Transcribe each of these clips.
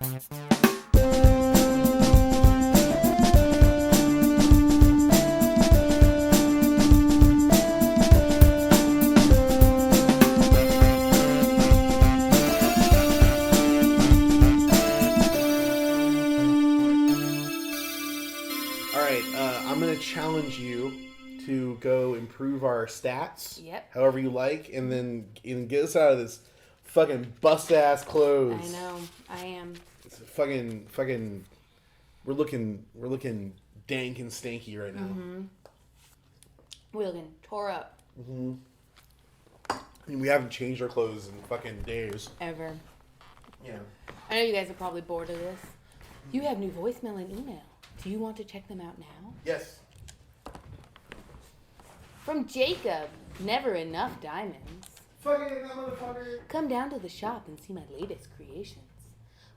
I'm going to challenge you to go improve our stats. Yep. However you like, and then get us out of this fucking bust-ass clothes. I know. I am. It's fucking. We're looking dank and stanky right now. Mm-hmm. We're looking tore up. Mm-hmm. I mean, we haven't changed our clothes in fucking days. Ever. Yeah. I know you guys are probably bored of this. You have new voicemail and email. Do you want to check them out now? Yes. From Jacob, never enough diamonds. Fucking that motherfucker. Come down to the shop and see my latest creations.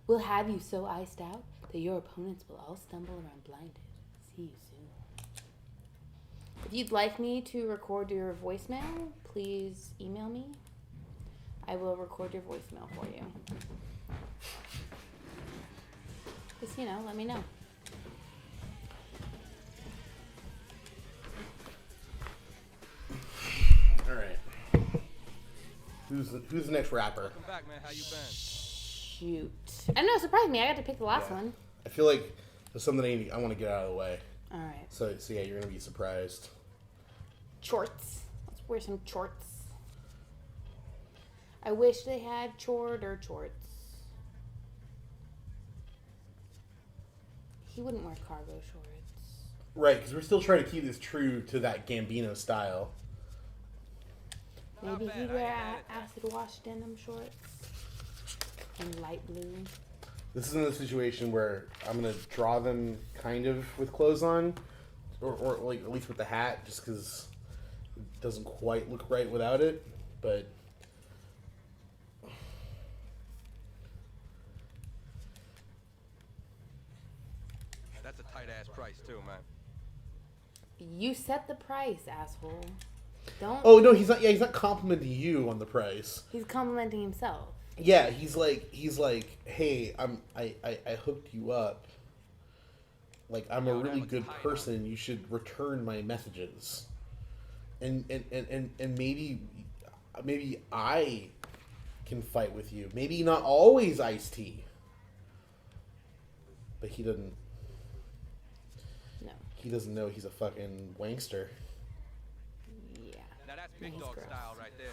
We'll have you so iced out that your opponents will all stumble around blinded. See you soon. If you'd like me to record your voicemail, please email me. I will record your voicemail for you. Just, let me know. All right. Who's the next rapper? Welcome back, man. How you been? Shoot. I don't know, surprise me. I got to pick the last one. I feel like there's something I want to get out of the way. All right. So yeah, you're gonna be surprised. Shorts. Let's wear some shorts. I wish they had shorter shorts. He wouldn't wear cargo shorts. Right, because we're still trying to keep this true to that Gambino style. Maybe he'd wear acid wash denim shorts and light blue. This isn't a situation where I'm gonna draw them kind of with clothes on, or like at least with the hat, just because it doesn't quite look right without it. But that's a tight ass price too, man. You set the price, asshole. Don't. oh no, he's not. Yeah, he's not complimenting you on the price. He's complimenting himself. Yeah, he's like, hey, I hooked you up. Like, I'm a really good person. You should return my messages. And maybe I can fight with you. Maybe not always Ice-T. But he doesn't. No. He doesn't know he's a fucking wankster. Yeah. Now that's big dog gross. style right there.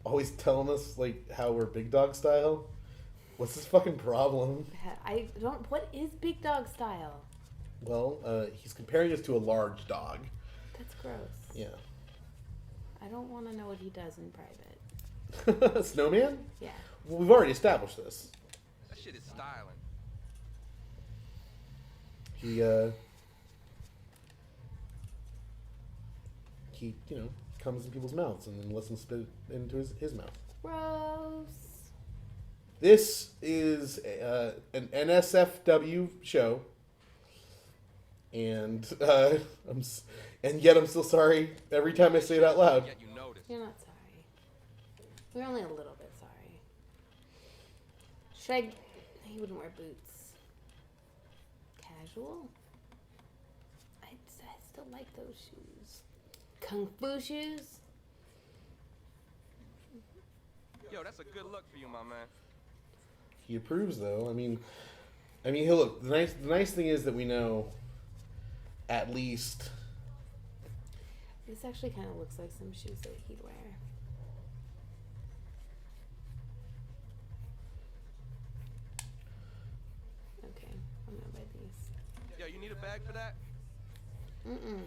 Always telling us like how we're big dog style. What's his fucking problem? I don't. What is big dog style? Well, he's comparing us to a large dog. That's gross. Yeah. I don't want to know what he does in private. Snowman? Yeah. Well, we've already established this. That shit is styling. He comes in people's mouths and then lets them spit it into his mouth. Gross. This is an NSFW show, and yet I'm still sorry every time I say it out loud. Yet you notice. You're not sorry. We're only a little bit sorry. Should I? He wouldn't wear boots. Casual? I still like those shoes. Kung Fu shoes? Yo, that's a good look for you, my man. He approves, though. I mean, hey, look. The nice thing is that we know, at least. This actually kind of looks like some shoes that he'd wear. Okay, I'm gonna buy these. Yo, you need a bag for that? Mm-mm.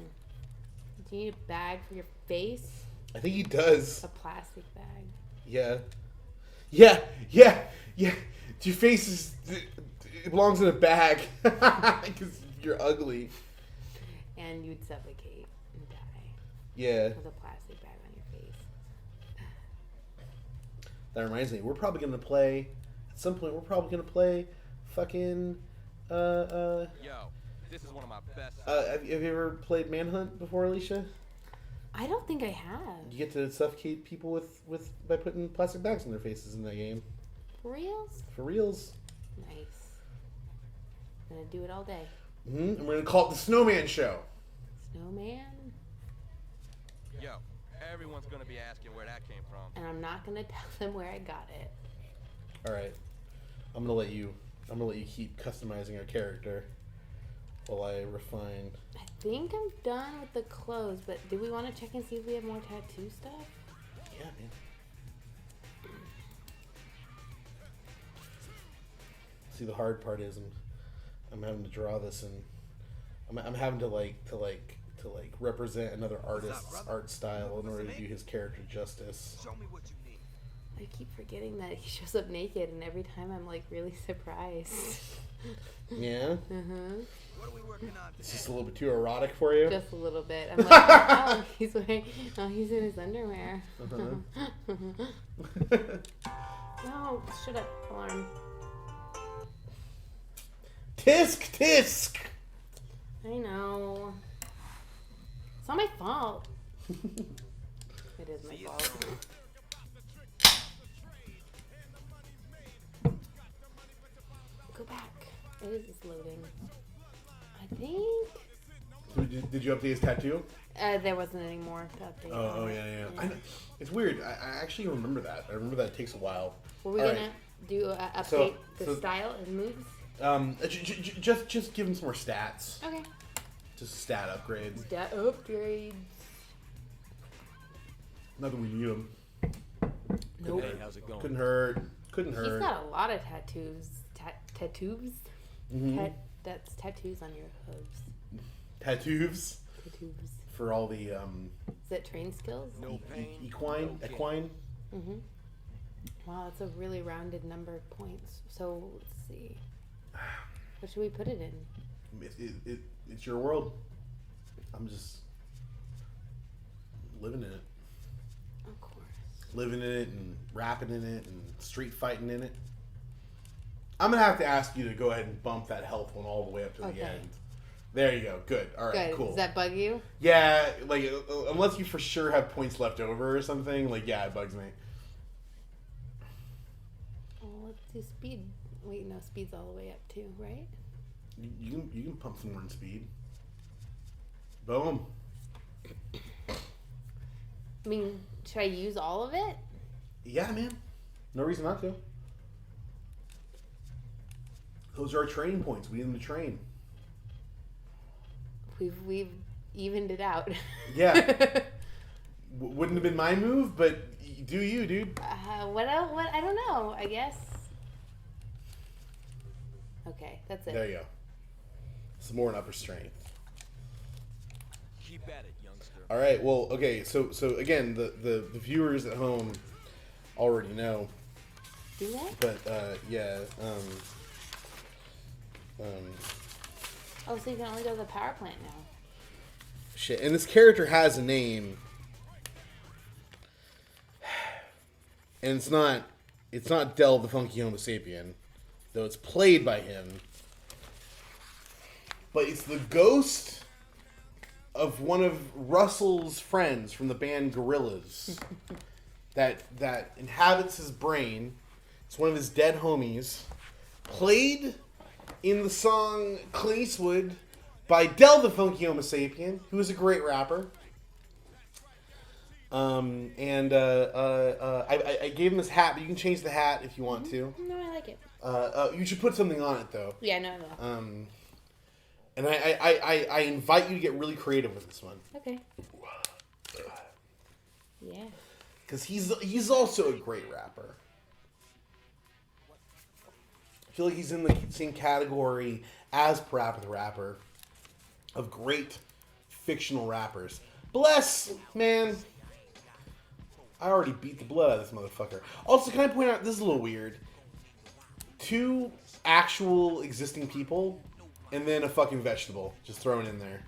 Do you need a bag for your face? I think he does. A plastic bag. Yeah. Your face it belongs in a bag because you're ugly. And you'd suffocate and die. Yeah. With a plastic bag on your face. That reminds me, we're probably gonna play at some point. We're probably gonna play fucking. Yo, this is one of my best. Have you ever played Manhunt before, Alicia? I don't think I have. You get to suffocate people with by putting plastic bags in their faces in that game. For reals? For reals. Nice. I'm gonna do it all day. And we're gonna call it the Snowman Show. Snowman? Yo, everyone's gonna be asking where that came from. And I'm not gonna tell them where I got it. All right, I'm gonna let you keep customizing our character while I refine. I think I'm done with the clothes, but do we want to check and see if we have more tattoo stuff? Yeah, man. See, the hard part is I'm having to draw this, and I'm having to represent another artist's art style in order to do his character justice. Show me what you need. I keep forgetting that he shows up naked, and every time I'm like really surprised. Yeah. What are we working on It's today? just a little bit too erotic for you. Just a little bit. I'm like, oh, he's wearing. Oh, he's in his underwear. No, shut up, alarm. Tisk. I know. It's not my fault. It is my fault. Go back. It is just loading. I think. Did you update his tattoo? There wasn't any more to update. Oh yeah. I know. It's weird. I actually remember that. I remember that it takes a while. Were we All gonna right. do update the so- style and moves? Just give him some more stats. Okay. Just stat upgrades. Stat upgrades. Not that we need them. Nope. Hey, how's it going? Couldn't hurt. He's got a lot of tattoos. Tattoos? Mm-hmm. That's tattoos on your hooves. Tattoos Tattoos. for all the Is that train skills? No pain. equine. no gain. Equine. Mm-hmm. Wow, that's a really rounded number of points. So, let's see. What should we put it in? It's your world. I'm just living in it. Of course. Living in it and rapping in it and street fighting in it. I'm gonna have to ask you to go ahead and bump that health one all the way up to Okay. the end. There you go. Good. All right. Good. Cool. Does that bug you? Yeah. Like unless you for sure have points left over or something. Like yeah, it bugs me. Well, let's do speed. Wait, no, speed's all the way up too, right? You can pump some more in speed. Boom. I mean, should I use all of it? Yeah, man. No reason not to. Those are our training points. We need them to train. We've evened it out. Yeah. Wouldn't have been my move, but do you, dude? What else? What? I don't know. I guess. Okay, that's it. There you go. Some more in upper strength. Keep at it, youngster. All right. Well, okay. So again, the viewers at home already know, Do that? but yeah. Oh, so you can only go to the power plant now. Shit. And this character has a name, and it's not Del the Funky Homo Sapien, though it's played by him. But it's the ghost of one of Russell's friends from the band Gorillaz that inhabits his brain. It's one of his dead homies. Played in the song Clint Eastwood by Del the Funky Homo Sapien, who is a great rapper. I gave him this hat, but you can change the hat if you want to. No, I like it. You should put something on it though. Yeah, no, I will. And I invite you to get really creative with this one. Okay. Yeah. Because he's also a great rapper. I feel like he's in the same category as Parappa the Rapper of great fictional rappers. Bless, man. I already beat the blood out of this motherfucker. Also, can I point out, this is a little weird. 2 actual existing people, and then a fucking vegetable just thrown in there.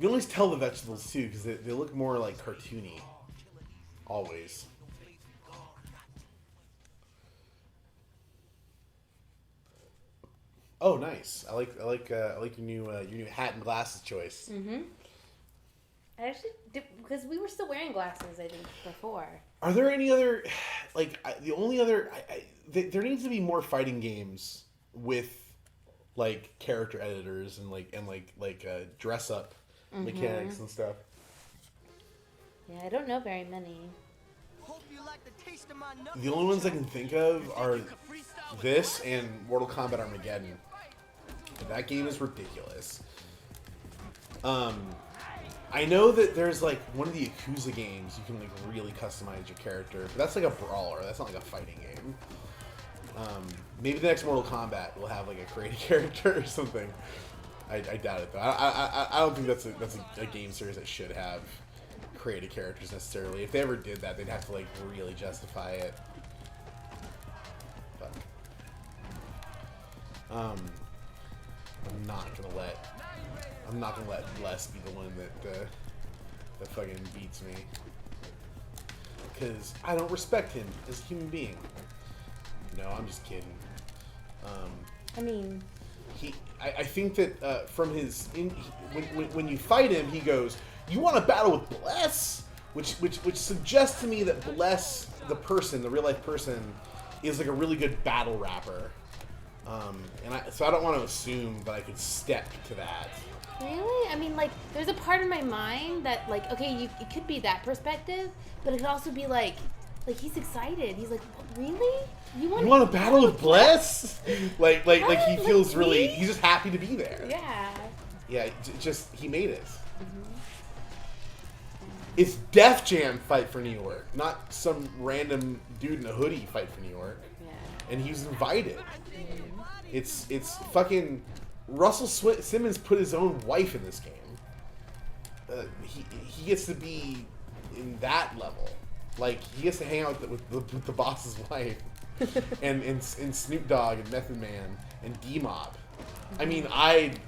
You can always tell the vegetables, too, because they look more, like, cartoony. Always. Oh, nice. I like your new hat and glasses choice. Mm-hmm. I actually did, because we were still wearing glasses, I think, before. Are there any other, like, the only other, there needs to be more fighting games with, like, character editors and dress up mechanics and stuff. Yeah, I don't know very many. Hope you like the taste of my knuckles, The only ones I chump. can think of are You can freestyle with this and Mortal Kombat Armageddon. That game is ridiculous. I know that there's like one of the Yakuza games you can like really customize your character, but that's like a brawler. That's not like a fighting game. Maybe the next Mortal Kombat will have like a creative character or something. I doubt it though. I don't think that's a game series that should have creative characters necessarily. If they ever did that, they'd have to like really justify it. Fuck. I'm not gonna let Bless be the one that fucking beats me, because I don't respect him as a human being. No, I'm just kidding. I mean, I think that from his when you fight him, he goes, "You want to battle with Bless," which suggests to me that Bless, the person, the real life person, is like a really good battle rapper. So I don't want to assume that I could step to that. really? I mean, like, there's a part of my mind that, like, okay, it could be that perspective, but it could also be like he's excited. He's like, really? You want to battle with Bless? like he What? feels Like really. me? He's just happy to be there. Yeah. Yeah, just he made it. It's Def Jam fight for New York, not some random dude in a hoodie fight for New York. Yeah. And he was invited. It's fucking Russell Simmons put his own wife in this game. He gets to be in that level. Like, he gets to hang out with the boss's wife, and Snoop Dogg and Method Man and D-Mob. I mean, I'd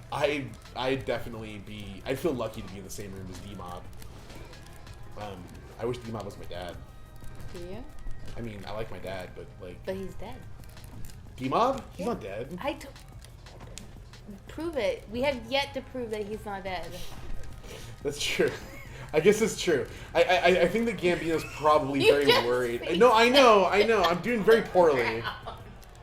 definitely be. I'd feel lucky to be in the same room as D-Mob. I wish D-Mob was my dad. Do you? I mean, I like my dad, but like But he's dead. D-Mob, he's not dead. Prove it. We have yet to prove that he's not dead. That's true. I guess it's true. I think that Gambino's probably You very just worried. face No, I know. I'm doing very poorly.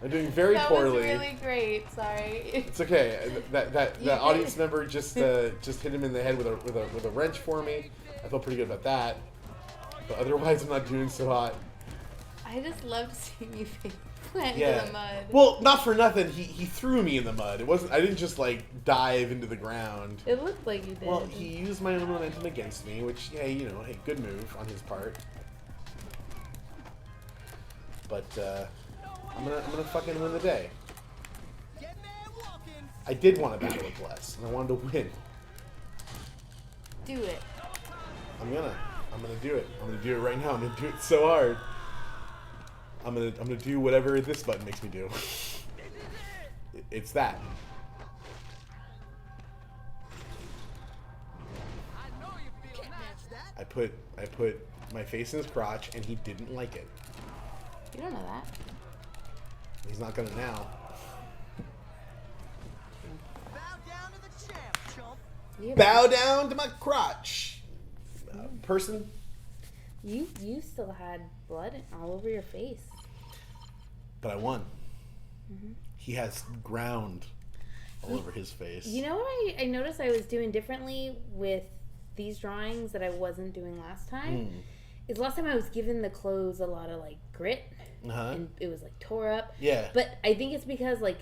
I'm doing very That poorly. was really great. Sorry. It's okay. That You audience did. member just hit him in the head with a wrench for me. I felt pretty good about that. But otherwise, I'm not doing so hot. I just love seeing you face plant Yeah. into the mud. Well, not for nothing. He threw me in the mud. It wasn't. I didn't just like dive into the ground. It looked like you did. Well, he used my own momentum against me, which, yeah, hey, good move on his part. But I'm gonna fucking win the day. Get man walking. I did want to battle with Bless, and I wanted to win. Do it. I'm gonna do it. I'm gonna do it right now. I'm gonna do it so hard. I'm gonna do whatever this button makes me do. It's that. I know you feel can't match that. I put my face in his crotch, and he didn't like it. You don't know that. He's not gonna now. Bow down to the champ, chump. You, Bow down to my crotch, person. You still had blood all over your face. But I won. He has ground all over his face. You know what I noticed I was doing differently with these drawings that I wasn't doing last time? Is last time I was giving the clothes a lot of like grit. And it was like tore up. Yeah. But I think it's because like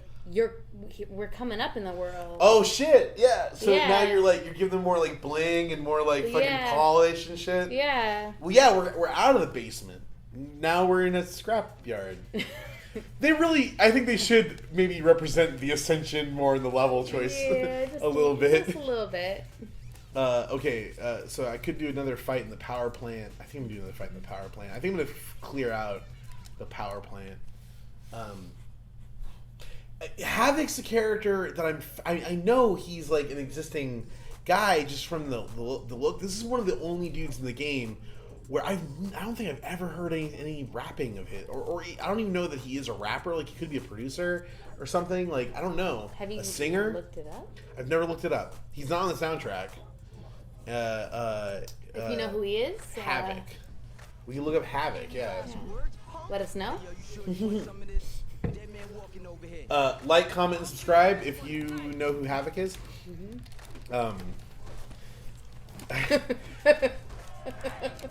we're coming up in the world. Oh shit! Yeah. So Yeah. now you're giving them more like bling and more like fucking Yeah. polish and shit. Yeah. Well, yeah, we're out of the basement. Now we're in a scrap yard. I think they should maybe represent the Ascension more in the level choice Yeah, just a little bit. Just a little bit. Okay, so I could do another fight in the power plant. I think I'm gonna do another fight in the power plant. I think I'm gonna clear out the power plant. Havoc's a character that I know he's like an existing guy just from the look. This is one of the only dudes in the game where I don't think I've ever heard any rapping of his, or I don't even know that he is a rapper. Like, he could be a producer or something. Like, I don't know. Have you a singer? looked it up? I've never looked it up. He's not on the soundtrack, If you know who he is, Havoc. We can look up Havoc. Yeah. let us know. Yo, you sure you want some of this? Dead man walking over here. Like, comment, and subscribe if you know who Havoc is.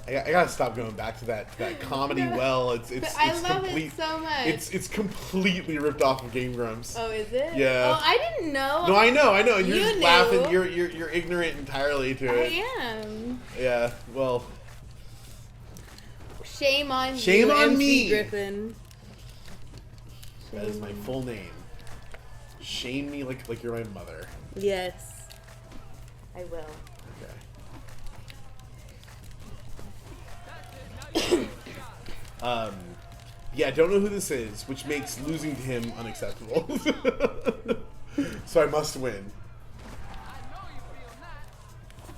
I gotta stop going back to that comedy well. It's I it's love complete, it so much. It's completely ripped off of Game Grumps. Oh, is it? Yeah. Oh, I didn't know. No, I know, and you're You just knew. laughing. You're ignorant entirely to I it. am. Yeah. Well, Shame on Shame you, on MC me. Griffin. that is my full name. Shame me like you're my mother. Yes, I will. Okay. Yeah, don't know who this is, which makes losing to him unacceptable. So I must win.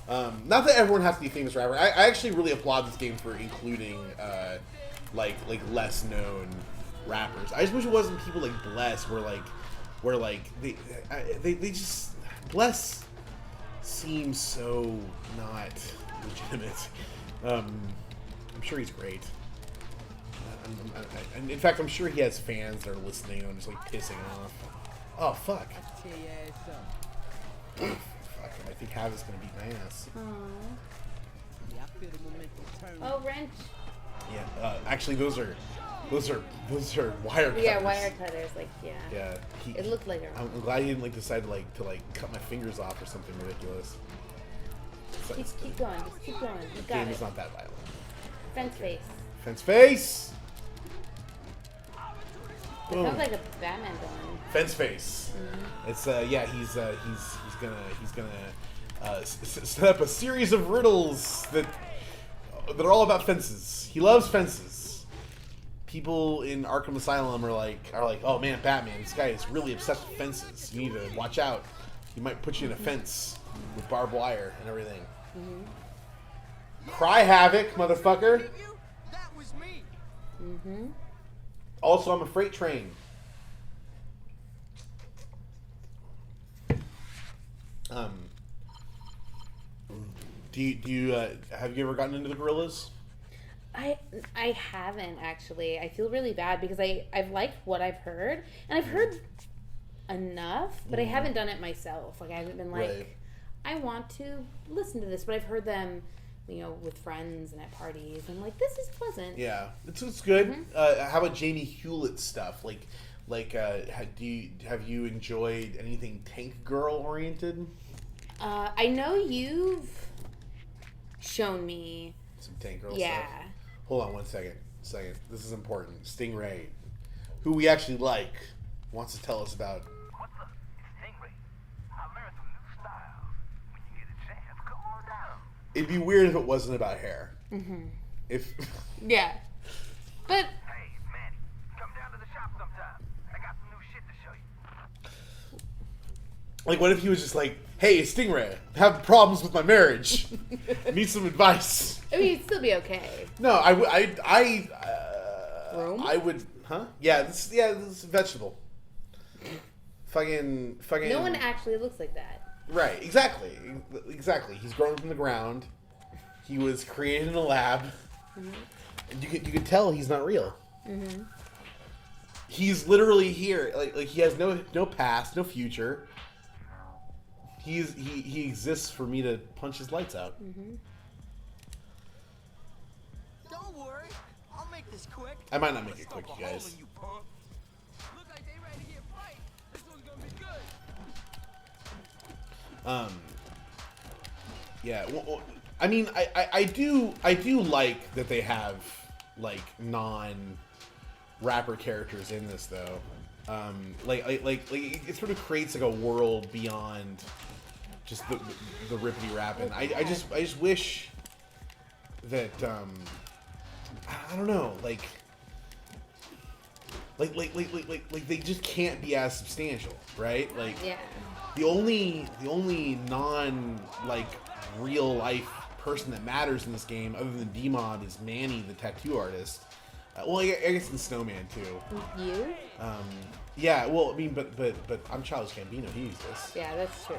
Not that everyone has to be a famous rapper. I actually really applaud this game for including like less known rappers. I just wish it wasn't people like Bless, where they just Bless seems so not legitimate. I'm sure he's great. And in fact, I'm sure he has fans that are listening and I'm just like pissing off. Oh fuck! Tear your ass up. Fuck! I think Havoc's gonna beat my ass. Yeah, I feel the momentum turn. Oh, wrench. Yeah. Actually, those are wire cutters. Yeah, wire cutters. Like, yeah. Yeah. It looked like a. I'm glad he didn't decide to cut my fingers off or something ridiculous. Keep going. Just keep going. You The got game it. is not that violent. Fence face. Fence face. It Boom. sounds like a Batman villain. Fence face. It's yeah. He's gonna set up a series of riddles that are all about fences. He loves fences. People in Arkham Asylum are like, oh man, Batman, this guy is really obsessed with fences. You need to watch out. He might put you in a fence with barbed wire and everything. Cry havoc, motherfucker. You? That was me. Also, I'm a freight train. Do you have you ever gotten into the Gorillaz? I haven't actually. I feel really bad because I've liked what I've heard, and I've heard enough, but I haven't done it myself. Like, I haven't been like, Right. I want to listen to this, but I've heard them, with friends and at parties, and like, this is pleasant. Yeah, it's good. How about Jamie Hewlett stuff? Have you enjoyed anything Tank Girl oriented? I know you've shown me. Some Tank Girl Yeah. stuff. Hold on one second. This is important. Stingray, who we actually like, wants to tell us about. What's up? It's Stingray. I learned some new styles. When you get a chance, come on down. It'd be weird if it wasn't about hair. If Yeah. But Hey, Manny, come down to the shop sometime. I got some new shit to show you. like, what if he was just like, "Hey, Stingray, I have problems with my marriage. Need some advice." I mean, it'd still be okay. No, I Rome? would, huh? Yeah, this is a vegetable. Fucking. No one actually looks like that. Right, exactly. He's grown from the ground. He was created in a lab. And you could tell he's not real. He's literally here. Like he has no past, no future. He exists for me to punch his lights out. Don't worry. I'll make this quick. I might not make it quick, you guys. You punk. Look like they ready to get fight. This one's gonna be good. Yeah. Well, I mean, I do like that they have like non-rapper characters in this though. Like it sort of creates like a world beyond just the rippity rapping. I just wish that I don't know, like they just can't be as substantial, right? Like Yeah. the only non real life person that matters in this game other than D-Mob is Manny, the tattoo artist. Well, I guess in Snowman too. You? Yeah. Well, I mean, but I'm Childish Gambino. He exists. Yeah, that's true.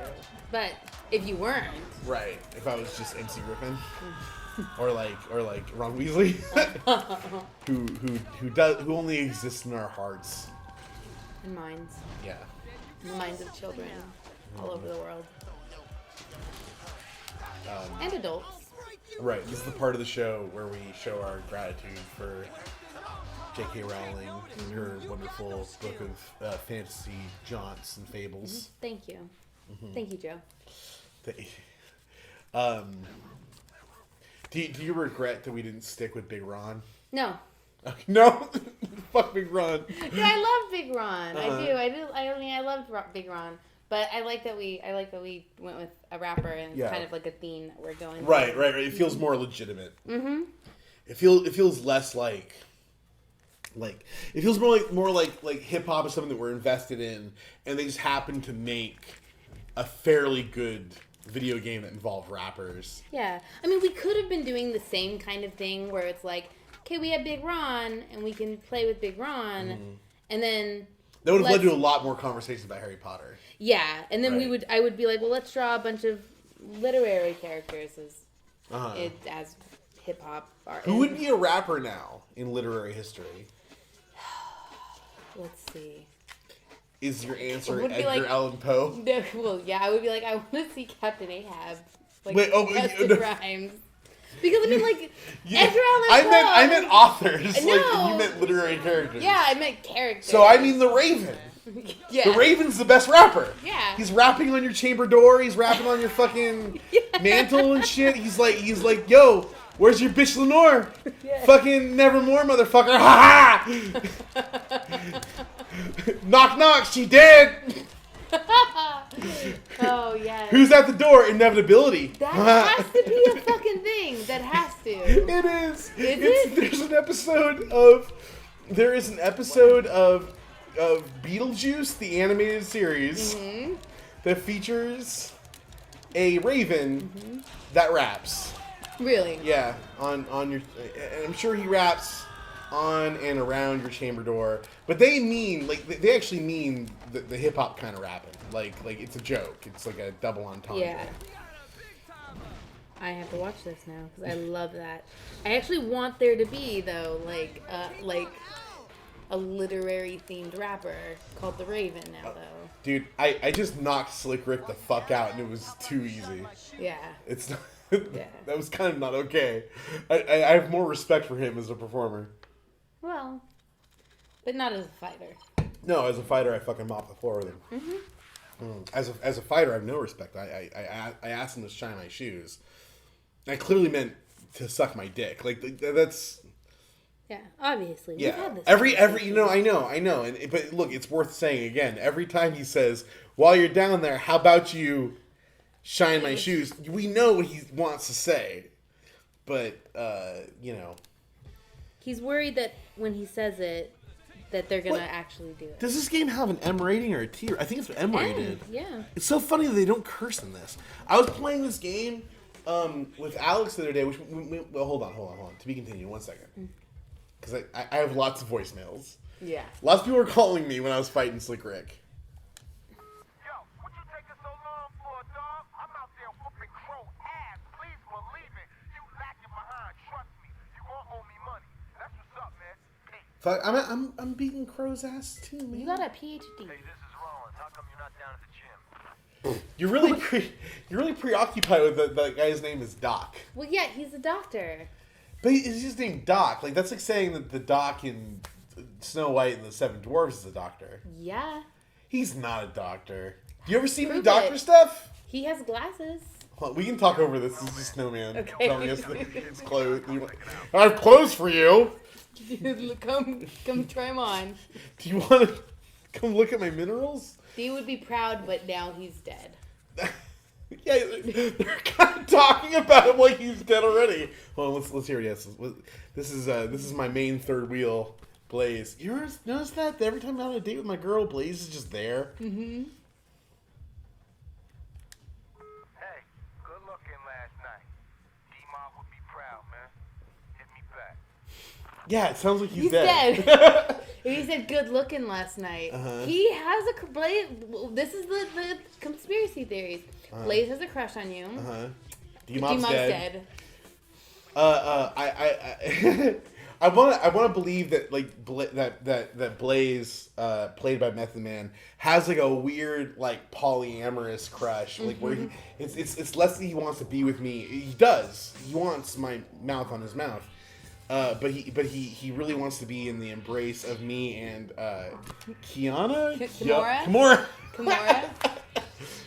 But if you weren't, Right. If I was just MC Griffin, or like Ron Weasley, who only exists in our hearts. in minds, Yeah. in the minds of children all over the world, and adults. Right. This is the part of the show where we show our gratitude for J.K. Rowling and her wonderful book of fantasy jaunts and fables. Thank you. Thank you, Joe. Do you regret that we didn't stick with Big Ron? No. No, fuck Big Ron. Yeah, I love Big Ron. I do. I mean, I loved Big Ron, but I like that we went with a rapper and it's kind of like a theme that we're going. Right. It feels more legitimate. Mm-hmm. It feels less like it feels more like hip hop is something that we're invested in, and they just happen to make a fairly good video game that involved rappers. Yeah, I mean, we could have been doing the same kind of thing where it's like, okay, we have Big Ron, and we can play with Big Ron, and then that would have led to a lot more conversations about Harry Potter. Yeah, and then I would be like, well, let's draw a bunch of literary characters as hip hop art. Who would be a rapper now in literary history? Let's see. Is your answer Edgar like, Allan Poe? No, well, yeah, I would be like, I want to see Captain Ahab. Like, Rhymes. Because, I mean, like, Edgar Allan Poe... I meant authors. No. Like, you meant literary characters. Yeah, I meant characters. So, I mean The Raven. Yeah. The Raven's the best rapper. Yeah. He's rapping on your chamber door. He's rapping on your fucking mantle and shit. He's like, yo, where's your bitch Lenore? Yeah. Fucking nevermore, motherfucker. Ha ha! Knock, knock, she dead. Oh, yeah. Who's at the door? Inevitability. That has to be a fucking thing. That has to. It is. Is it? There is an episode of Beetlejuice, the animated series, that features a raven that raps. Really? Yeah, on your, and I'm sure he raps on and around your chamber door. But they mean they actually mean the hip hop kind of rapping. Like it's a joke. It's like a double entendre. Yeah. I have to watch this now because I love that. I actually want there to be though like a literary themed rapper called the Raven now though. Dude, I just knocked Slick Rick the fuck out and it was too easy. Yeah. It's not, yeah. That was kind of not okay. I have more respect for him as a performer. Well, but not as a fighter. No, as a fighter, I fucking mop the floor with him. As a fighter, I have no respect. I asked him to shine my shoes. I clearly meant to suck my dick. Like that's. Yeah, obviously. Yeah. We've had this Every I know. But look, it's worth saying again. Every time he says, "While you're down there, how about you shine my shoes?" We know what he wants to say, but he's worried that when he says it, that they're gonna actually do it. Does this game have an M rating or a T? I think it's M rated. Yeah. It's so funny that they don't curse in this. I was playing this game with Alex the other day. Well, hold on. To be continued. 1 second. Because I have lots of voicemails. Yeah. Lots of people were calling me when I was fighting Slick Rick. Yo, what you taking so long for, dog? I'm out there whooping crow ass. Please believe it. You lacking behind. Trust me. You gonna owe me money. That's what's up, man. Hey. Fuck, I'm beating Crow's ass too, man. You got a PhD. Hey, this is Rollins. How come you're not down at the gym? You're really preoccupied with that guy's name is Doc. Well, yeah, he's a doctor. But he's just named Doc. Like, that's like saying that the Doc in Snow White and the Seven Dwarfs is a doctor. Yeah. He's not a doctor. Do you ever see him do Prove doctor it. stuff? He has glasses. Hold on, we can talk over this. This is just Snowman Okay. telling us that his clothes. I have clothes for you. come try them on. Do you want to come look at my minerals? He would be proud, but now he's dead. Yeah, they're kind of talking about him like he's dead already. Hold on, let's hear it. Yes, this is my main third wheel, Blaze. You ever notice that every time I'm on a date with my girl, Blaze is just there? Mm-hmm. Hey, good looking last night. D-Mob would be proud, man. Hit me back. Yeah, it sounds like he's dead. dead. He said good looking last night. Uh-huh. He has a Blaze. This is the conspiracy theories. Blaze has a crush on you. D-Mob's dead. I want to believe that like that Blaze, played by Method Man, has like a weird like polyamorous crush, like where it's less that he wants to be with me. He does. He wants my mouth on his mouth. But he really wants to be in the embrace of me and Kiana? Kimura? Kimura?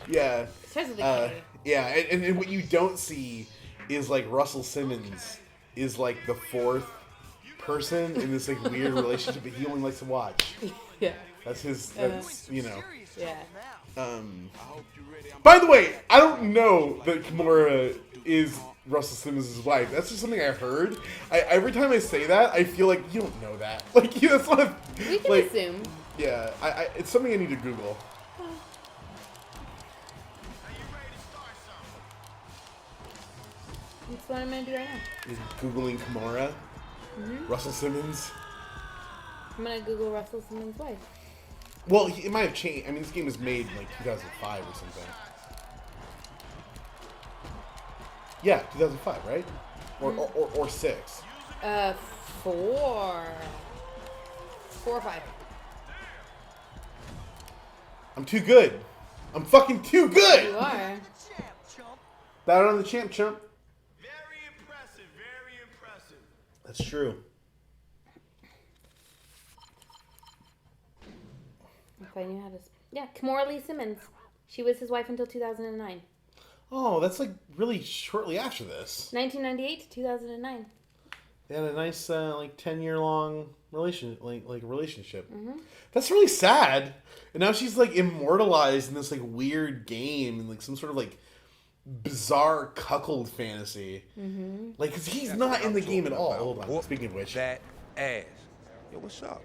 Yeah. Starts with a K. Yeah, and what you don't see is like Russell Simmons is like the fourth person in this like weird relationship that he only likes to watch. Yeah. That's his. That's Yeah. By the way, I don't know that Kimura is Russell Simmons' wife. That's just something I heard. Every time I say that, I feel like you don't know that. Like that's not. We can like, assume. Yeah, it's something I need to Google. That's what I'm gonna do right now. Is Googling Kimura? Russell Simmons? I'm gonna Google Russell Simmons' wife. Well, it might have changed. I mean, this game was made in like 2005 or something. Yeah, 2005, right? Or 6. 4. 4 or 5. I'm too good. I'm fucking too good. You are. Bow on the champ, chump. Very impressive, very impressive. That's true. If I knew how to. Yeah, Kimura Lee Simmons. She was his wife until 2009. Oh, that's like really shortly after this. 1998 to 2009. They had a nice like 10-year-long relationship. That's really sad. And now she's like immortalized in this like weird game and like some sort of like bizarre cuckold fantasy. Like, cause he's not in the game at all. Hold on. Speaking of which, That ass. Yo, what's up?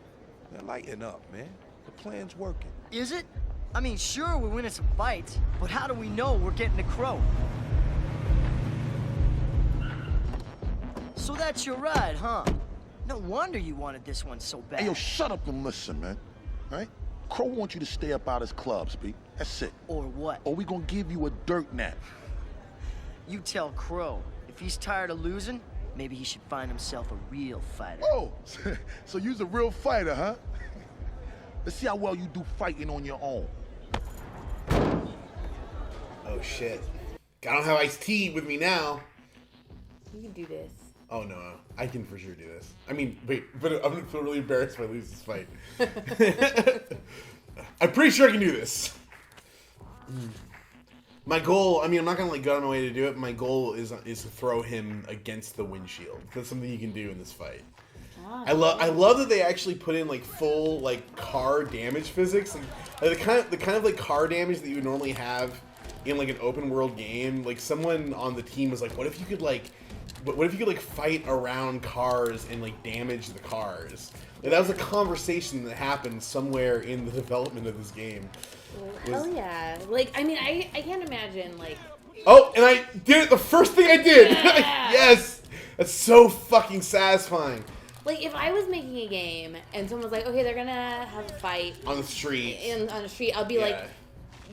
Man, lighten up, man. The plan's working. Is it? I mean, sure, we're winning some fights, but how do we know we're getting the crow? So that's your ride, huh? No wonder you wanted this one so bad. Hey, yo, shut up and listen, man. All right? Crow wants you to stay up out his clubs, B. That's it. Or what? Or we gonna give you a dirt nap. You tell Crow. If he's tired of losing, maybe he should find himself a real fighter. Oh, so you's a real fighter, huh? Let's see how well you do fighting on your own. oh shit, I don't have iced tea with me now. You can do this. Oh no, I can for sure do this. I mean, wait, but I'm gonna feel really embarrassed if I lose this fight. I'm pretty sure I can do this. My goal, I mean, I'm not gonna like go out of my way to do it. My goal is to throw him against the windshield. That's something you can do in this fight. I love that they actually put in like full like car damage physics, like the kind of like car damage that you would normally have in like an open world game. Like someone on the team was like, what if you could like fight around cars and like damage the cars? Like, that was a conversation that happened somewhere in the development of this game. Hell yeah. Like, I mean, I can't imagine, like... Oh, and I did it the first thing I did! Yeah. Yes! That's so fucking satisfying. Like, if I was making a game and someone was like, okay, they're gonna have a fight... On the street. On the street, I'll be like,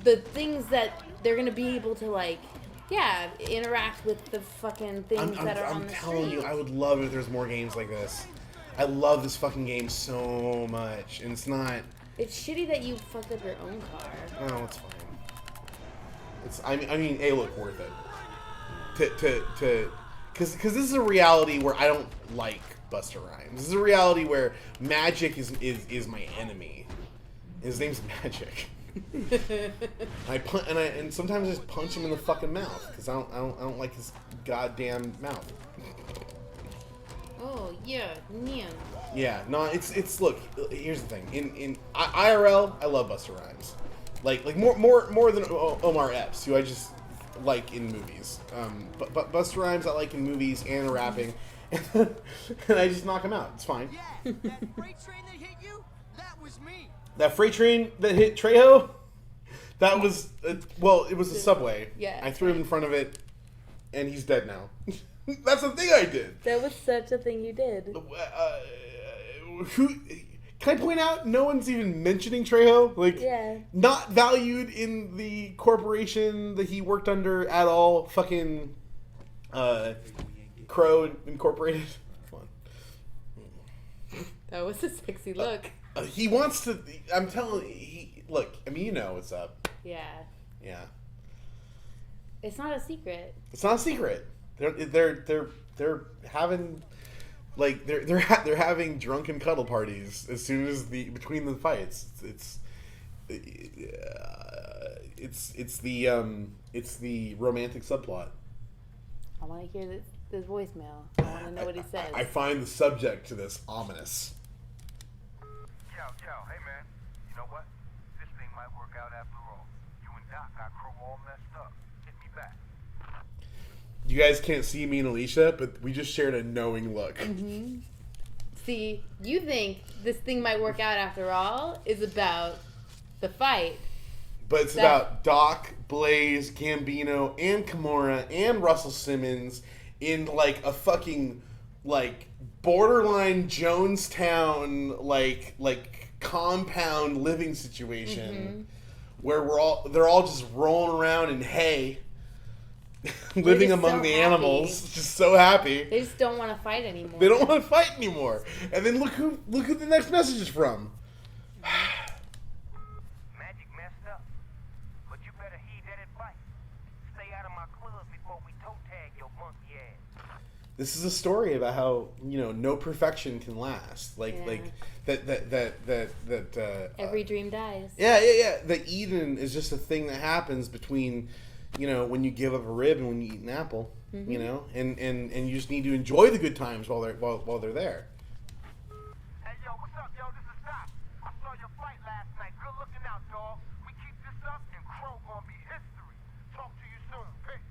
the things that they're gonna be able to, like... Yeah, interact with the fucking things that are on the street. I'm telling you, I would love it if there's more games like this. I love this fucking game so much, and it's not... It's shitty that you fucked up your own car. Oh, it's fine. I mean, hey, look, worth it. Because this is a reality where I don't like Busta Rhymes. This is a reality where Magic is my enemy. His name's Magic. And sometimes I just punch him in the fucking mouth because I don't like his goddamn mouth. Oh yeah, yeah. Yeah, no, it's look. Here's the thing. In IRL, I love Busta Rhymes, like more than Omar Epps, who I just like in movies. But Busta Rhymes I like in movies and rapping, and I just knock him out. It's fine. Yeah, that freight train that hit you, that was me. That freight train that hit Trejo, that was it was a subway. Yeah. I threw him in front of it, and he's dead now. That's the thing I did. That was such a thing you did. Who? Can I point out? No one's even mentioning Trejo. Like, Yeah. not valued in the corporation that he worked under at all. Fucking Crow Incorporated. Come on. That was a sexy look. He wants to. I'm telling you. Look, I mean, you know what's up. Yeah. Yeah. It's not a secret. It's not a secret. They're having they're having drunken cuddle parties as soon as between the fights. It's the romantic subplot. I want to hear this voicemail. I want to know what he says. I find the subject to this ominous. Yo, hey man, you know what? This thing might work out after all. You and Doc got Crow all messed up. Hit me back. You guys can't see me and Alicia, but we just shared a knowing look. Mm-hmm. See, you think this thing might work out after all is about the fight. But it's about Doc, Blaze, Gambino, and Kimura, and Russell Simmons in, like, a fucking, like, borderline Jonestown, like compound living situation where they're all just rolling around in hay, living among the animals, just so happy. They just don't want to fight anymore. They don't want to fight anymore. And then look who the next message is from. Magic messed up, but you better heed that advice. Stay out of my club before we toe tag your monkey ass. This is a story about how, you know, no perfection can last. Like that Every dream dies. Yeah. That Eden is just a thing that happens between, you know, when you give up a rib and when you eat an apple. Mm-hmm. You know, and you just need to enjoy the good times while they're there. Hey yo, what's up, yo? This is Doc. I saw your fight last night. Good looking out, dog. We keep this up and Crow gonna be history. Talk to you soon. Peace.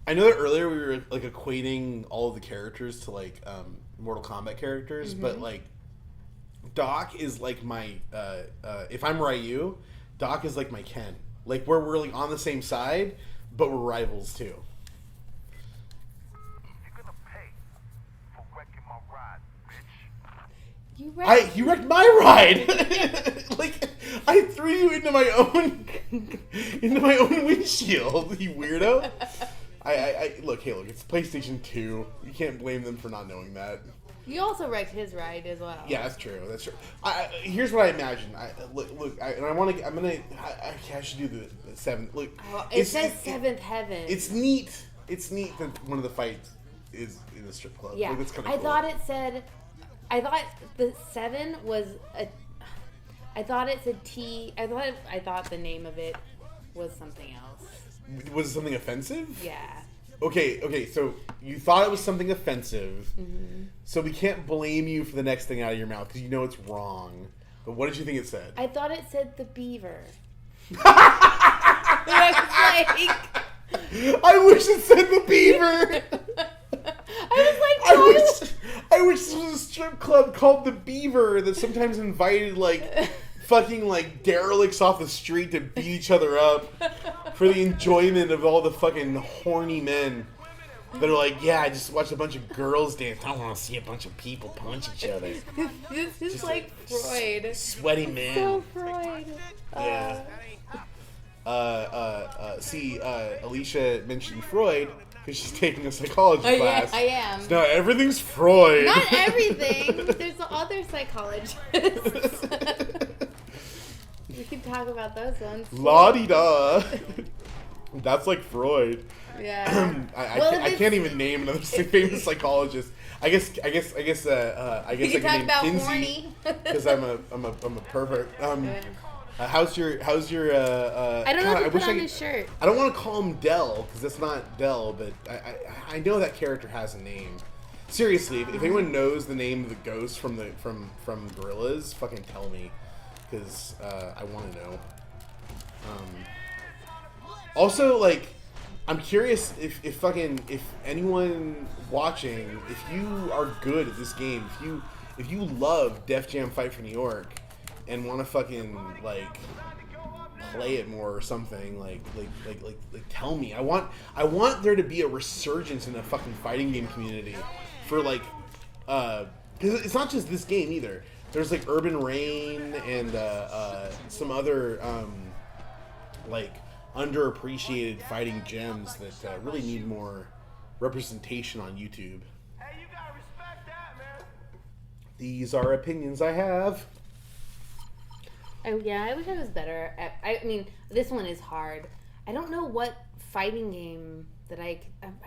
I know that earlier we were like equating all of the characters to like Mortal Kombat characters, but like Doc is like my if I'm Ryu, Doc is like my Ken. Like we're like on the same side, but we're rivals too. You're gonna pay for wrecking my ride, bitch. You You wrecked my ride. Like I threw you into my own windshield, you weirdo. I look, it's PlayStation 2. You can't blame them for not knowing that. You also wrecked his ride as well. Yeah, that's true. Here's what I imagine. I should do the seventh. Look, It says seventh heaven. It's neat. It's neat that one of the fights is in the strip club. Yeah, Like, that's kinda I cool. thought it said. I thought the 7 was a. I thought it said T. I thought the name of it was something else. Was it something offensive? Yeah. Okay. So you thought it was something offensive. Mm-hmm. So we can't blame you for the next thing out of your mouth because you know it's wrong. But what did you think it said? I thought it said the beaver. I was like. I wish it said the beaver. I was like, I wish this was a strip club called the Beaver that sometimes invited like fucking like derelicts off the street to beat each other up for the enjoyment of all the fucking horny men that are like, yeah, I just watched a bunch of girls dance. I don't want to see a bunch of people punch each other. This is like Freud. Sweaty man. So Freud. Yeah. Alicia mentioned Freud because she's taking a psychology class. Yeah, I am. So now everything's Freud. Not everything. There's other psychologists. We can talk about those ones. La-di-da. That's like Freud. Yeah. I can't even name another famous psychologist. I guess we I can can talk name about Kinsey horny. because I'm a pervert. How's your I don't know if he put on his shirt. I don't want to call him Dell because that's not Dell, but I know that character has a name. Seriously, if anyone knows the name of the ghost from Gorillaz, fucking tell me because I want to know. Also, like, I'm curious if anyone watching, if you are good at this game, if you love Def Jam Fight for New York and want to fucking like play it more or something. Like tell me. I want there to be a resurgence in the fucking fighting game community for like, because it's not just this game either. There's like Urban Reign and some other like underappreciated fighting gems that really need more representation on YouTube. Hey, you gotta respect that, man. These are opinions I have. Oh yeah, I wish I was better at. I mean, this one is hard. I don't know what fighting game that I'm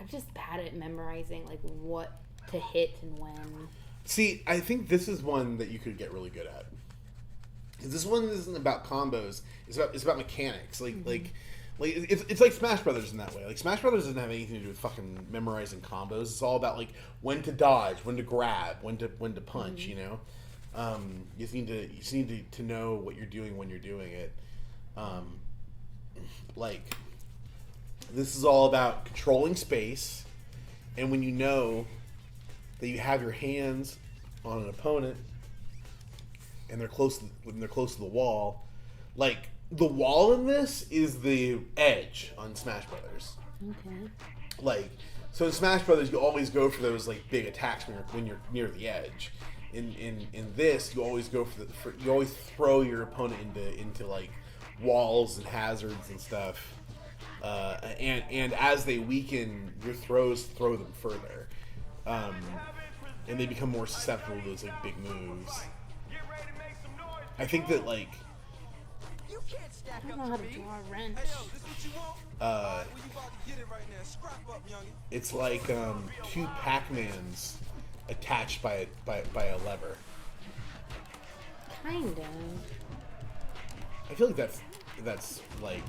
just bad at memorizing like what to hit and when. See, I think this is one that you could get really good at. 'Cause this one isn't about combos. It's about mechanics. Like it's like Smash Brothers in that way. Like Smash Brothers doesn't have anything to do with fucking memorizing combos. It's all about like when to dodge, when to grab, when to punch. You know, you just need to know what you're doing when you're doing it. Like this is all about controlling space, and when you know that you have your hands on an opponent and they're close to the wall, like the wall in this is the edge on Smash Brothers. Okay. Like, so in Smash Brothers, you always go for those like big attacks when you're near the edge. In this, you always go you always throw your opponent into like walls and hazards and stuff. And as they weaken, your throws throw them further. And they become more susceptible to those like big moves. I think that like I don't know how to draw a wrench. it's like two Pac-Mans attached by a lever. Kind of. I feel like that's like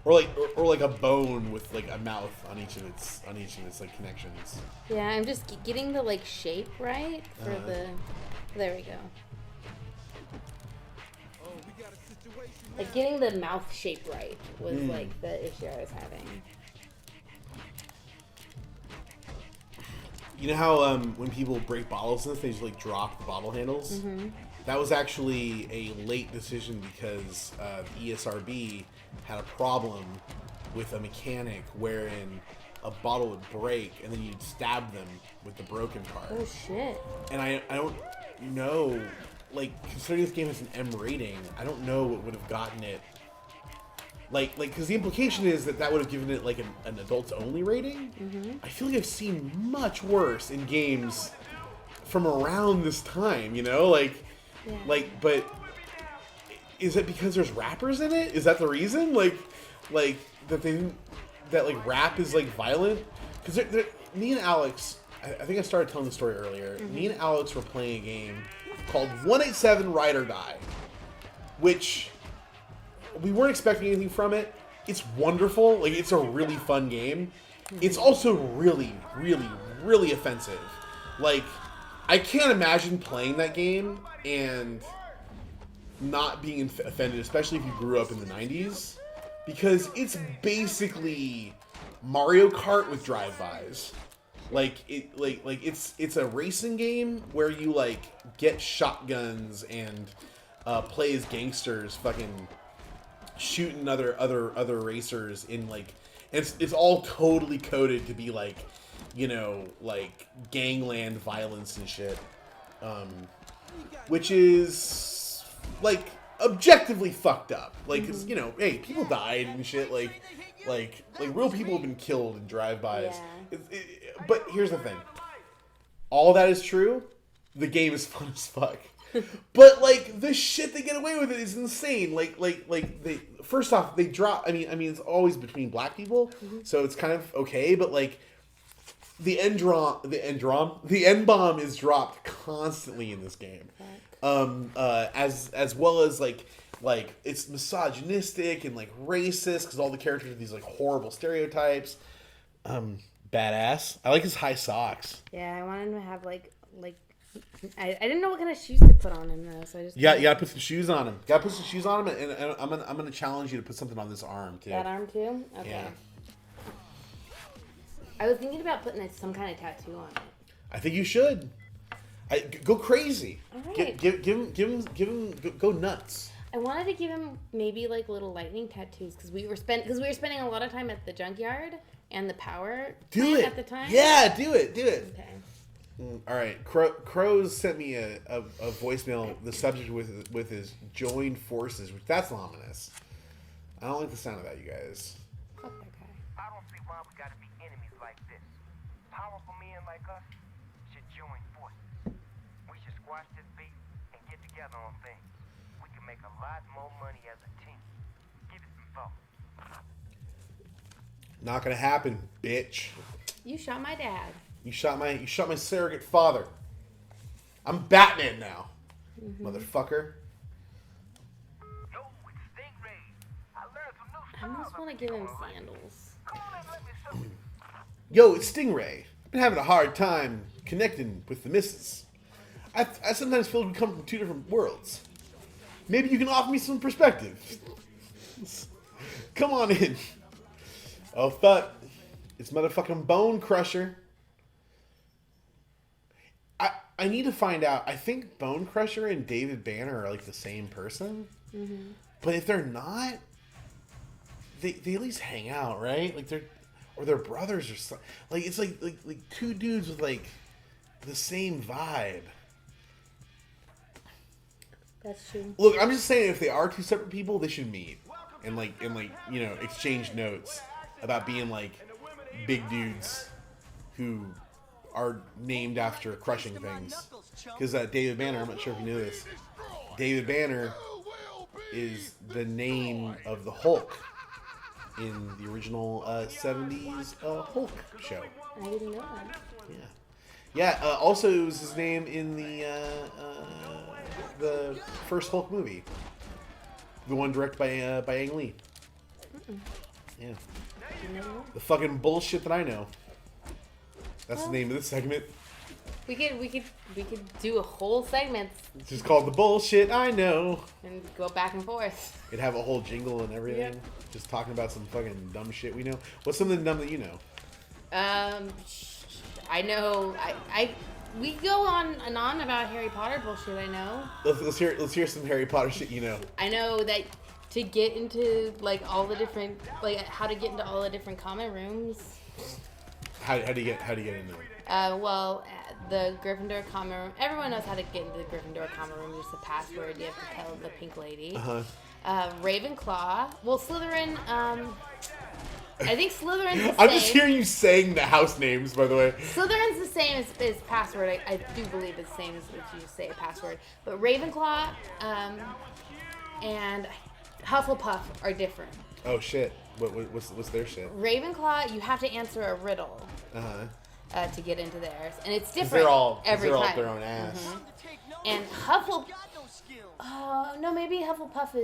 or like a bone with like a mouth on each of its like connections. Yeah, I'm just getting the like shape right for the. There we go. Like getting the mouth shape right was like the issue I was having. You know how when people break bottles and stuff, they just like drop the bottle handles? Mm-hmm. That was actually a late decision because the ESRB had a problem with a mechanic wherein a bottle would break and then you'd stab them with the broken part. Oh shit. And I don't know, like, considering this game has an M rating, I don't know what would have gotten it. Like, because the implication is that would have given it, like, an adults-only rating. Mm-hmm. I feel like I've seen much worse in games from around this time, you know? Like, yeah. Like, but is it because there's rappers in it? Is that the reason? Like that like rap is, like, violent? Because me and Alex, I think I started telling the story earlier. Mm-hmm. Me and Alex were playing a game called 187 Ride or Die, which we weren't expecting anything from it. It's wonderful. Like, it's a really fun game. It's also really, really, really offensive. Like, I can't imagine playing that game and not being offended, especially if you grew up in the 90s, because it's basically Mario Kart with drive-bys. It's a racing game where you like get shotguns and play as gangsters, fucking shooting other racers in like, and it's all totally coded to be like, you know, like gangland violence and shit, which is like objectively fucked up. Like, 'cause, you know, hey, people died and shit. Like real people have been killed in drive-bys. Yeah. But here's the thing. All that is true. The game is fun as fuck. But like the shit they get away with it is insane. Like they first off they drop. I mean it's always between black people, so it's kind of okay. But like the end bomb is dropped constantly in this game. As well as like it's misogynistic and like racist because all the characters have these like horrible stereotypes. Badass. I like his high socks. Yeah, I wanted him to have like I didn't know what kind of shoes to put on him though, so I just you gotta put some shoes on him. And I'm gonna challenge you to put something on this arm too. That arm too? Okay. Yeah. I was thinking about putting some kind of tattoo on it. I think you should. Go crazy. All right. Give him go nuts. I wanted to give him maybe like little lightning tattoos because we were spending a lot of time at the junkyard and the power plant at the time. Yeah, do it. Okay. All right, Crows sent me a voicemail. The subject with his joined forces, which that's ominous. I don't like the sound of that, you guys. Fuck that guy. I don't see why we gotta be enemies like this. Powerful men like us should join forces. We should squash this beat and get together on things. We can make a lot more money as a team. Give it some thought. Not gonna happen, bitch. You shot my dad. You shot my surrogate father. I'm Batman now, motherfucker. Yo, it's Stingray. I learned some new I styles. almost want to give him sandals. Come on and let me show you. Yo, it's Stingray. I've been having a hard time connecting with the missus. I sometimes feel we come from two different worlds. Maybe you can offer me some perspective. Come on in. Oh, fuck. It's motherfucking Bone Crusher. I need to find out. I think Bone Crusher and David Banner are like the same person. Mm-hmm. But if they're not, they at least hang out, right? Like they're brothers or something. Like it's like two dudes with like the same vibe. That's true. Look, I'm just saying if they are two separate people, they should meet and exchange notes about being like big dudes who are named after crushing things. Because David Banner, I'm not sure if you knew this, David Banner is the name of the Hulk in the original 70s Hulk show. I didn't know that. Yeah. Also, it was his name in the first Hulk movie, the one directed by Ang Lee. Yeah. The fucking bullshit that I know. That's the name of this segment. We could do a whole segment. It's just called The Bullshit I Know. And go back and forth. It'd have a whole jingle and everything. Yeah. Just talking about some fucking dumb shit we know. What's something dumb that you know? I know. We go on and on about Harry Potter bullshit. I know. Let's hear some Harry Potter shit you know. I know that to get into like all the different how to get into all the different common rooms. How do you get into it? The Gryffindor common room. Everyone knows how to get into the Gryffindor common room. Just a password. You have to tell the pink lady. Ravenclaw. Well, Slytherin. I think Slytherin's the same. I'm just hearing you saying the house names, by the way. Slytherin's the same as password. I do believe it's the same as if you say a password. But Ravenclaw and Hufflepuff are different. Oh shit! What's their shit? Ravenclaw, you have to answer a riddle to get into theirs, and it's different they're all every time. Up their own ass. Mm-hmm. And no, maybe Hufflepuff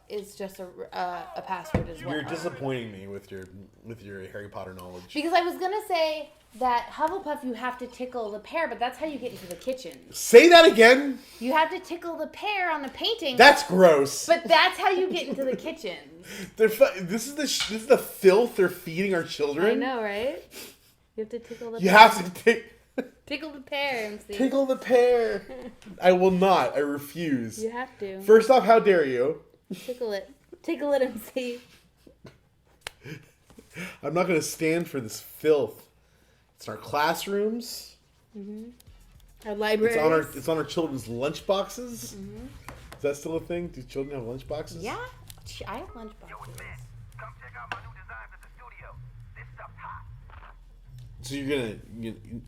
is just a password as well. You're disappointing me with your Harry Potter knowledge. Because I was gonna say that Hufflepuff, you have to tickle the pear, but that's how you get into the kitchen. Say that again. You have to tickle the pear on the painting. That's gross. But that's how you get into the kitchen. This is the filth they're feeding our children. I know, right? You have to tickle the pear. You have to tickle the pear, MC. Tickle the pear. I will not. I refuse. You have to. First off, how dare you? Tickle it. Tickle it, MC. I'm not going to stand for this filth. It's in our classrooms. Our libraries. It's on our children's lunch boxes. Is that still a thing? Do children have lunch boxes? Yeah. I have lunch boxes. Come check out my new designs at the studio. This stuff's hot. So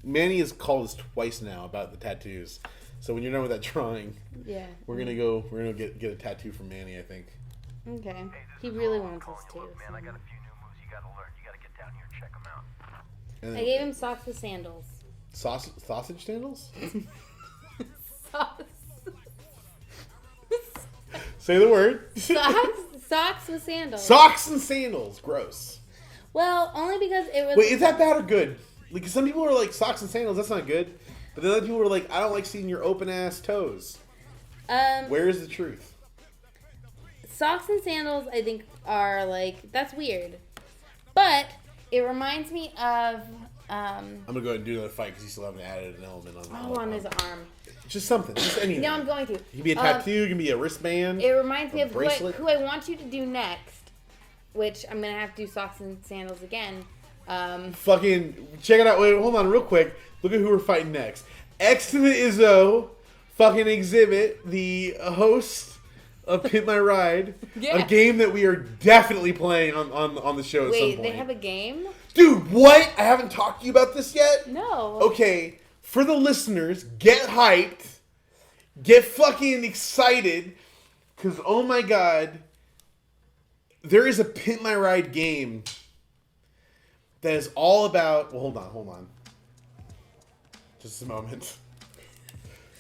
Manny has called us twice now about the tattoos. So when you're done with that drawing, we're gonna get a tattoo from Manny, I think. Okay. He really wants us to. Man, I got a few new moves you gotta learn. You gotta get down here and check them out. I gave him socks with sandals. Sausage sandals? Say the word. Socks with sandals. Socks and sandals. Gross. Well, only because it was. Wait, is that bad or good? Like, some people are like, socks and sandals, that's not good. But then other people are like, I don't like seeing your open ass toes. Where is the truth? Socks and sandals, I think, are like, that's weird. But it reminds me of. I'm gonna go ahead and do another fight because you still haven't added an element on. On his arm. Just something. Just anything. No, I'm going to. It can be a tattoo. It can be a wristband. It reminds me of bracelet. who I want you to do next, which I'm going to have to do socks and sandals again. Fucking check it out. Wait, hold on, real quick. Look at who we're fighting next. X to the Izzo, fucking Exhibit, the host of Pimp My Ride, a game that we are definitely playing on the show at some point. Wait, they have a game? Dude, what? I haven't talked to you about this yet? No. Okay, for the listeners, get hyped. Get fucking excited. Because, oh my god, there is a Pimp My Ride game that is all about... Well, hold on. Just a moment.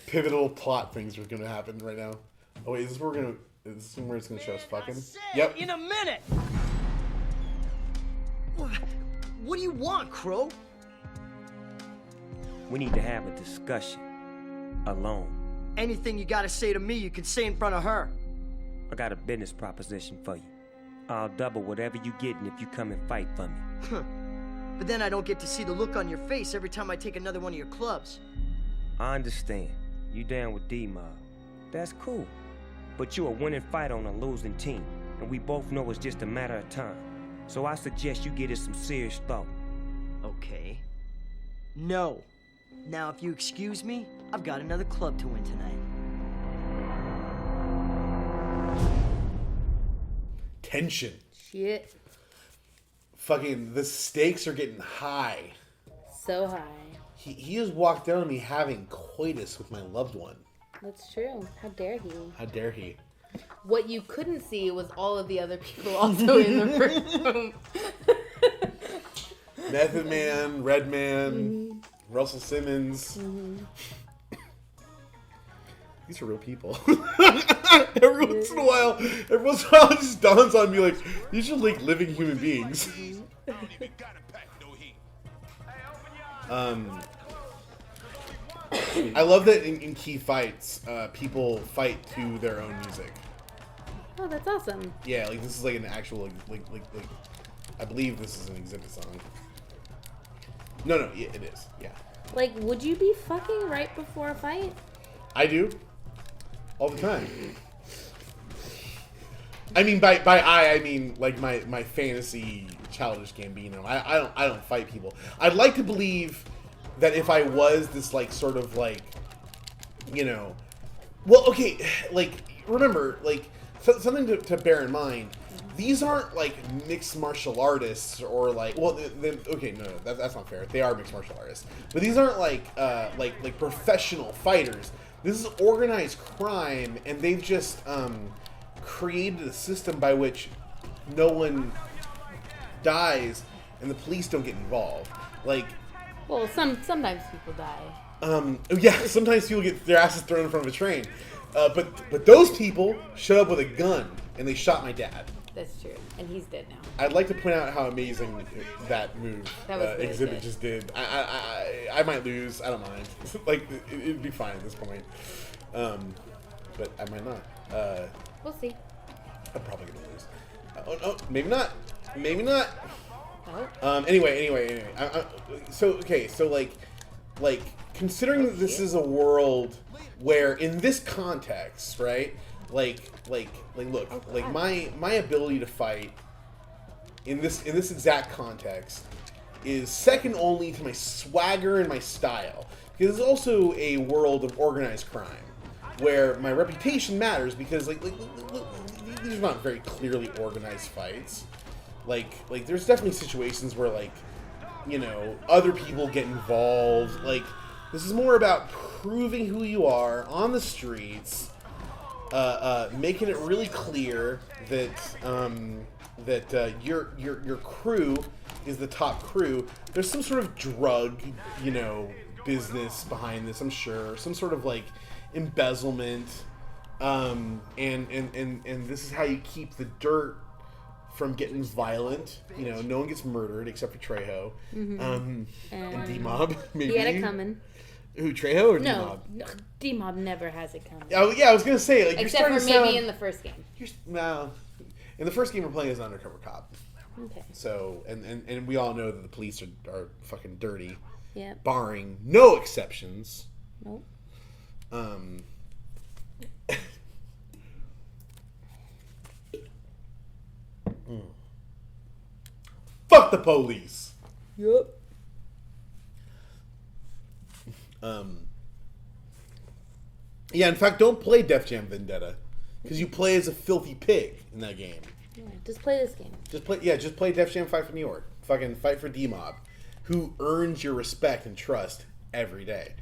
Pivotal plot things are going to happen right now. Oh wait, is this where it's going to show us fucking? Yep. In a minute. What do you want, Crow? We need to have a discussion. Alone. Anything you gotta say to me, you can say in front of her. I got a business proposition for you. I'll double whatever you get if you come and fight for me. But then I don't get to see the look on your face every time I take another one of your clubs. I understand. You down with D-Mob. That's cool. But you're a winning fighter on a losing team, and we both know it's just a matter of time. So I suggest you give it some serious thought. Okay. No. Now, if you excuse me, I've got another club to win tonight. Tension. Shit. Fucking, the stakes are getting high. So high. He just walked down on me having coitus with my loved one. That's true. How dare he? How dare he? What you couldn't see was all of the other people also in the room. Method Man, Red Man, Russell Simmons. These are real people. Every once in a while, it just dawns on me like, these are like living human beings. I love that in key fights, people fight to their own music. Oh, that's awesome. Yeah, like this is like an actual like I believe this is an Exhibit song. No, yeah, it is. Yeah. Like, would you be fucking right before a fight? I do. All the time. I mean, by I mean like my fantasy childish Gambino. I don't fight people. I'd like to believe that if I was this like sort of like, you know, well, okay, like remember like something to bear in mind. These aren't like mixed martial artists or like okay, no, that's not fair. They are mixed martial artists, but these aren't like professional fighters. This is organized crime, and they've just created a system by which no one dies and the police don't get involved. Like, well, sometimes people die. Yeah, sometimes people get their asses thrown in front of a train, but those people showed up with a gun and they shot my dad. That's true, and he's dead now. I'd like to point out how amazing that move That was really Exhibit good. just did. I might lose. I don't mind. Like it'd be fine at this point, but I might not. We'll see. I'm probably gonna lose. Oh no, maybe not. Maybe not. Oh. Anyway. So like considering that this is a world where in this context, right? Like look, like my ability to fight in this exact context is second only to my swagger and my style. Because it's also a world of organized crime where my reputation matters because like these are not very clearly organized fights. Like there's definitely situations where like, you know, other people get involved. Like this is more about proving who you are on the streets, making it really clear that your crew is the top crew. There's some sort of drug, you know, business behind this, I'm sure. Some sort of like embezzlement, and this is how you keep the dirt from getting violent. You know, no one gets murdered except for Trejo, and D-Mob. Maybe He had it coming. Who, Trejo or No, D-Mob? D-Mob never has it coming. Oh yeah, I was gonna say like Except you're for starting to maybe sound, in the first game. No, in the first game we're playing as an undercover cop. Okay. So and we all know that the police are fucking dirty. Yep. Barring no exceptions. Nope. Fuck the police. Yep. Yeah, in fact, don't play Def Jam Vendetta because you play as a filthy pig in that game. Yeah, just play this game. Just play Def Jam Fight for New York. Fucking fight for D-Mob, who earns your respect and trust every day.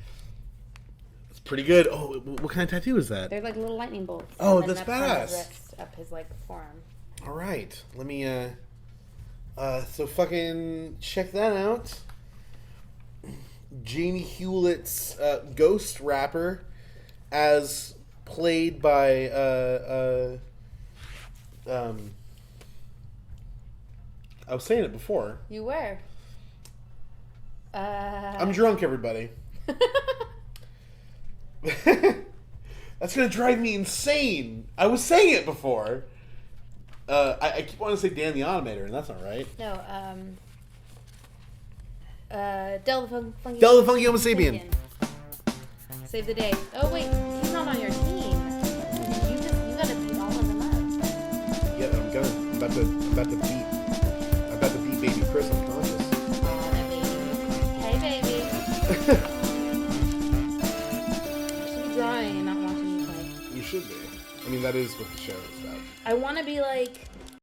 It's pretty good. Oh, what kind of tattoo is that? They're like little lightning bolts. Oh, and then that's up on his badass. wrist, up his like forearm. All right, let me. So fucking check that out. Jamie Hewlett's Ghost rapper, as played by I was saying it before. You were. I'm drunk, everybody. That's gonna drive me insane. I was saying it before. I keep wanting to say Dan the Automator, and that's not right. No, Del the Funky Homo Sapien. Save the day. Oh wait, he's not on your team. You gotta beat all of them up. Yeah, I'm gonna. I'm about to beat Baby Chris unconscious. Oh, that baby. Hey baby. I should be drawing and not watching you play. You should be. I mean, that is what the show is about. I want to be like